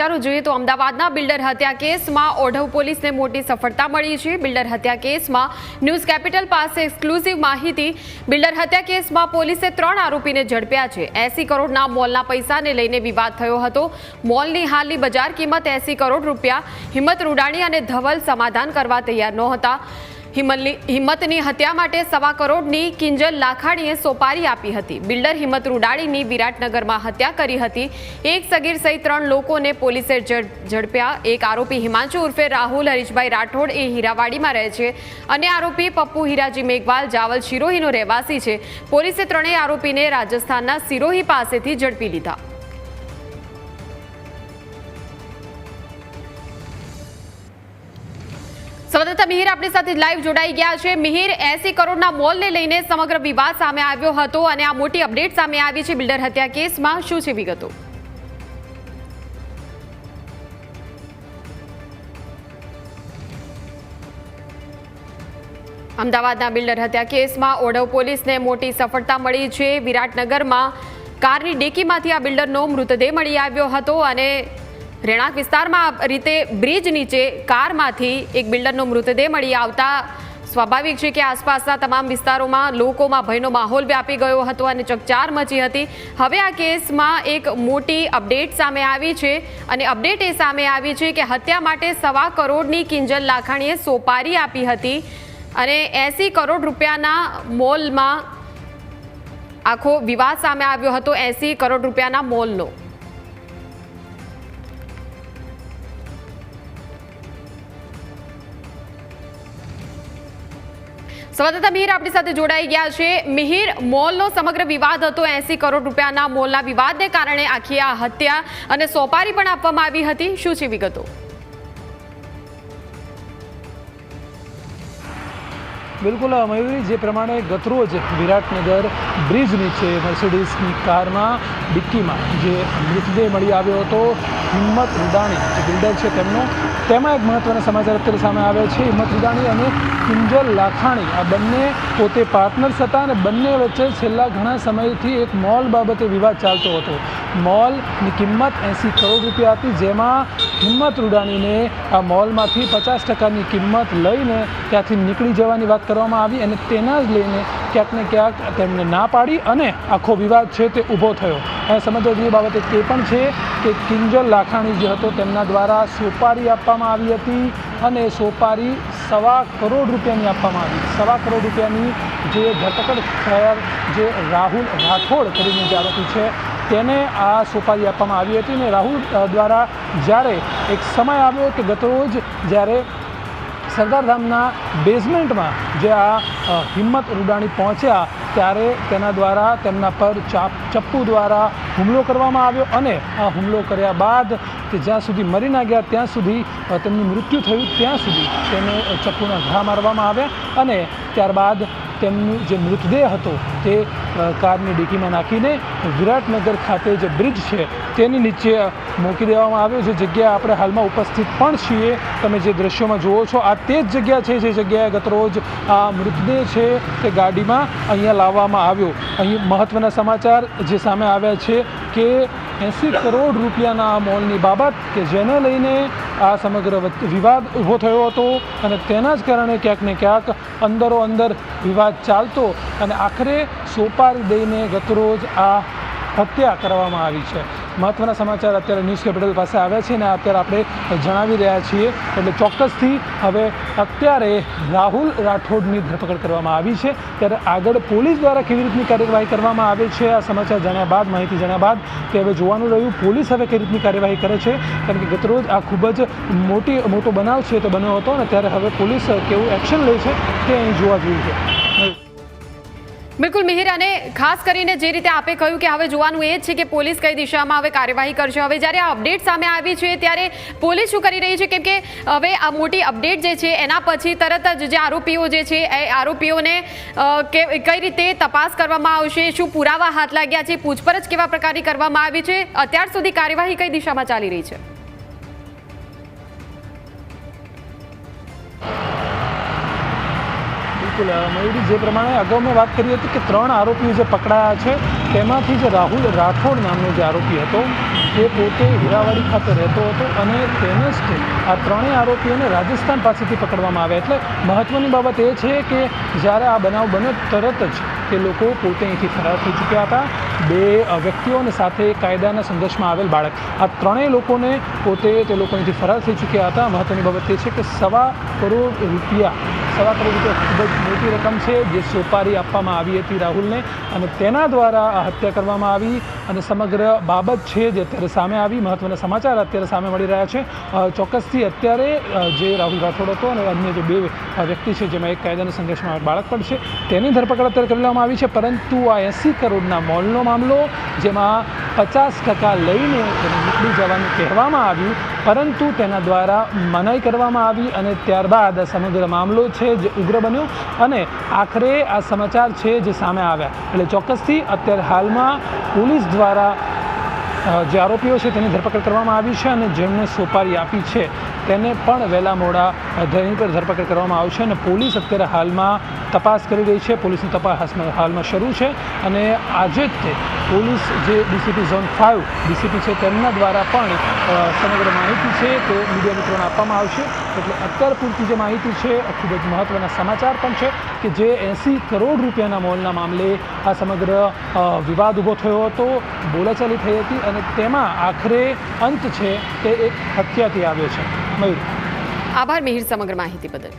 સમાચારો જોઈએ તો અમદાવાદના બિલ્ડર હત્યા કેસમાં ઓઢવ પોલીસને મોટી સફળતા મળી છે। બિલ્ડર હત્યા કેસમાં ન્યૂઝ કેપિટલ પાસે એક્સક્લુઝિવ માહિતી। બિલ્ડર હત્યા કેસમાં પોલીસે 3 આરોપીને ઝડપ્યા છે। 80 કરોડના મોલના પૈસાને લઈને વિવાદ થયો હતો। મોલની હાલની બજાર કિંમત 80 કરોડ રૂપિયા। હિંમત રૂડાણી અને ધવલ સમાધાન કરવા તૈયાર નહોતા। હિંમતની હત્યા માટે 1.25 કરોડની કિંજલ લાખાણીએ સોપારી આપી હતી। બિલ્ડર હિંમત રૂડાણીની વિરાટનગરમાં હત્યા કરી હતી। એક સગીર સહિત 3 લોકોને પોલીસે ઝડપ્યા। એક આરોપી હિમાંશુ ઉર્ફે રાહુલ હરીશભાઈ રાઠોડ એ હીરાવાડીમાં રહે છે। અન્ય આરોપી પપ્પુ હીરાજી મેઘવાલ જાવલ સિરોહીનો રહેવાસી છે। પોલીસે 3 આરોપીને રાજસ્થાનના સિરોહી પાસેથી ઝડપી લીધા। સંવાદદાતા મિહિર આપણી સાથે લાઈવ જોડાઈ ગયા છે। મિહિર, 80 કરોડના મોલને લઈને સમગ્ર વિવાદ સામે આવ્યો હતો અને આ મોટી અપડેટ સામે આવી છે બિલ્ડર હત્યા કેસમાં, શું છે વિગતો? અમદાવાદના બિલ્ડર હત્યા કેસમાં ઓઢવ પોલીસને મોટી સફળતા મળી છે। વિરાટનગરમાં કારની ડેકીમાંથી આ બિલ્ડરનો મૃતદેહ મળી આવ્યો હતો અને રહેણાંક વિસ્તારમાં રીતે બ્રિજ નીચે કારમાંથી એક બિલ્ડરનો મૃતદેહ મળી આવતા સ્વાભાવિક છે કે આસપાસના તમામ વિસ્તારોમાં લોકોમાં ભયનો માહોલ વ્યાપી ગયો હતો અને ચકચાર મચી હતી। હવે આ કેસમાં એક મોટી અપડેટ સામે આવી છે અને અપડેટ એ સામે આવી છે કે હત્યા માટે 1.25 કરોડની કિંજલ લાખાણીએ સોપારી આપી હતી અને 80 કરોડ રૂપિયાના મોલમાં આખો વિવાદ સામે આવ્યો હતો। 80 કરોડ રૂપિયાના મોલનો સંવાદદાતા મિહિર આપણી સાથે જોડાઈ ગયા છે। મિહિર, મોલનો સમગ્ર વિવાદ હતો। 80 કરોડ રૂપિયાના મોલના વિવાદને કારણે આખી આ હત્યા અને સોપારી પણ આપવામાં આવી હતી, શું છે વિગતો? બિલકુલ મયુરી, જે પ્રમાણે ગતરોજ વિરાટનગર બ્રિજ નીચે મર્સિડીઝની કારમાં ડિક્કીમાં જે મૃતદેહ મળી આવ્યો હતો હિંમત રૂડાણી જે બિલ્ડર છે તેમનો, તેમાં એક મહત્વના સમાચાર અત્યારે સામે આવ્યા છે। હિંમત રૂડાણી અને કિંજલ લાખાણી આ બંને પોતે પાર્ટનર્સ હતા અને બંને વચ્ચે છેલ્લા ઘણા સમયથી એક મોલ બાબતે વિવાદ ચાલતો હતો। મોલની કિંમત 80 કરોડ રૂપિયા હતી, જેમાં હિંમત રૂડાણીને આ મોલમાંથી 50%ની કિંમત લઈને ત્યાંથી નીકળી જવાની વાત કરવામાં આવી અને તેના જ લઈને ક્યાંક ને ક્યાંક તેમને ના પાડી અને આખો વિવાદ છે તે ઊભો થયો। અને સમજવા જેવી બાબત તે પણ છે કે કિંજલ લાખાણી જે હતો તેમના દ્વારા સોપારી આપવામાં આવી હતી અને સોપારી 1.25 કરોડ રૂપિયાની આપવામાં આવી। 1.25 કરોડ રૂપિયાની જે ધરપકડ થયેલ જે રાહુલ રાઠોડ કરીને જે આરોપી છે તેને આ સોપારી આપવામાં આવી હતી અને રાહુલ દ્વારા જ્યારે એક સમય આવ્યો કે ગતરોજ જ્યારે સરદારધામના બેઝમેન્ટમાં જે આ હિંમત રૂડાણી પહોંચ્યા ત્યારે તેના દ્વારા તેમના પર ચપ્પુ દ્વારા હુમલો કરવામાં આવ્યો અને આ હુમલો કર્યા બાદ તે જ્યાં સુધી મરી ના ગયા ત્યાં સુધી તેમનું મૃત્યુ થયું ત્યાં સુધી તેને ચપ્પુના ઘા મારવામાં આવ્યા અને ત્યારબાદ તેમનું જે મૃતદેહ હતો તે કારની ડિક્કીમાં નાખીને વિરાટનગર ખાતે જે બ્રિજ છે તેની નીચે મૂકી દેવામાં આવ્યો। જે જગ્યાએ આપણે હાલમાં ઉપસ્થિત પણ છીએ, તમે જે દ્રશ્યોમાં જુઓ છો આ તે જ જગ્યા છે જે જગ્યાએ ગતરોજ આ મૃતદેહ છે તે ગાડીમાં અહીંયા લાવવામાં આવ્યો। અહીં મહત્ત્વના સમાચાર જે સામે આવ્યા છે કે 80 કરોડ રૂપિયાના આ મોલની બાબત કે જેને લઈને આ સમગ્ર વિવાદ ઊભો થયો હતો અને તેના જ કારણે ક્યાંક ને ક્યાંક અંદરો અંદર વિવાદ ચાલતો અને આખરે સોપારી દઈને ગતરોજ આ હત્યા કરવામાં આવી છે। મહત્ત્વના સમાચાર અત્યારે ન્યૂઝ કેપિટલ પાસે આવ્યા છે અને અત્યારે આપણે જણાવી રહ્યા છીએ એટલે ચોક્કસથી હવે અત્યારે રાહુલ રાઠોડની ધરપકડ કરવામાં આવી છે। ત્યારે આગળ પોલીસ દ્વારા કેવી રીતની કાર્યવાહી કરવામાં આવે છે આ સમાચાર જાણ્યા બાદ, માહિતી જાણ્યા બાદ તે હવે જોવાનું રહ્યું પોલીસ હવે કેવી રીતની કાર્યવાહી કરે છે, કારણ કે ગતરોજ આ ખૂબ જ મોટો બનાવ છે તે બન્યો હતો અને ત્યારે હવે પોલીસ કેવું એક્શન લે છે તે અહીં જોવા જેવું છે। બિલકુલ મિહિર, અને ખાસ કરીને જે રીતે આપે કહ્યું કે હવે જોવાનું એ જ છે કે પોલીસ કઈ દિશામાં હવે કાર્યવાહી કરશે। હવે જ્યારે આ અપડેટ સામે આવી છે ત્યારે પોલીસ શું કરી રહી છે, કેમ કે હવે આ મોટી અપડેટ જે છે એના પછી તરત જ જે આરોપીઓ જે છે એ આરોપીઓને કઈ રીતે તપાસ કરવામાં આવશે, શું પુરાવા હાથ લાગ્યા છે, પૂછપરછ કેવા પ્રકારની કરવામાં આવી છે, અત્યાર સુધી કાર્યવાહી કઈ દિશામાં ચાલી રહી છે? બિલકુલ મયુરી, જે પ્રમાણે અગાઉ મેં વાત કરી હતી કે 3 આરોપીઓ જે પકડાયા છે તેમાંથી જે રાહુલ રાઠોડ નામનો જે આરોપી હતો એ પોતે હીરાવાડી ખાતે રહેતો હતો અને તેને જ તે આ ત્રણેય આરોપીઓને રાજસ્થાન પાસેથી પકડવામાં આવ્યા. એટલે મહત્ત્વની બાબત એ છે કે જ્યારે આ બનાવ બન્યો તરત જ તે લોકો પોતે અહીંથી ફરાર થઈ ચૂક્યા હતા. બે વ્યક્તિઓને સાથે કાયદાના સંઘર્ષમાં આવેલ બાળક, આ ત્રણેય લોકોને પોતે તે લોકો અહીંથી ફરાર થઈ ચૂક્યા હતા. મહત્ત્વની બાબત એ છે કે ₹1.25 કરોડ ખૂબ જ મોટી રકમ છે જે સોપારી આપવામાં આવી હતી રાહુલને અને તેના દ્વારા આ હત્યા કરવામાં આવી અને સમગ્ર બાબત છે જે અત્યારે સામે આવી. મહત્ત્વના સમાચાર અત્યારે સામે મળી રહ્યા છે. ચોક્કસથી અત્યારે જે રાહુલ રાઠોડ હતો અને અન્ય જે બે વ્યક્તિ છે જેમાં એક કાયદાના સંઘર્ષમાં બાળક પણ છે તેની ધરપકડ અત્યારે કરવામાં આવી છે. પરંતુ આ 80 કરોડના મોલનો મામલો જેમાં 50% લઈને તેને નીકળી જવાનું કહેવામાં આવ્યું પરંતુ તેના દ્વારા મનાઈ કરવામાં આવી અને ત્યારબાદ આ સમગ્ર મામલો છે જે ઉગ્ર બન્યો અને આખરે આ સમાચાર છે જે સામે આવ્યા. એટલે ચોક્કસથી અત્યારે હાલમાં પોલીસ દ્વારા જે આરોપીઓ છે તેની ધરપકડ કરવામાં આવી છે અને જેમણે સોપારી આપી છે તેને પણ વહેલા મોડા તેની પર ધરપકડ કરવામાં આવશે અને પોલીસ અત્યારે હાલમાં તપાસ કરી રહી છે. પોલીસની તપાસ હાલમાં શરૂ છે અને આજે જ તે પોલીસ જે ડીસીપી ઝોન 5 ડીસીપી છે તેમના દ્વારા પણ સમગ્ર માહિતી છે તે મીડિયા મિત્રોને આપવામાં આવશે. એટલે અત્યાર પૂરતી જે માહિતી છે ખૂબ જ મહત્ત્વના સમાચાર પણ છે કે જે 80 કરોડ રૂપિયાના મોલના મામલે આ સમગ્ર વિવાદ ઊભો થયો હતો, બોલાચાલી થઈ હતી અને તેમાં આખરે અંત છે તે એક હત્યાથી આવ્યો છે. મયુર, આભાર મિહિર સમગ્ર માહિતી બદલ.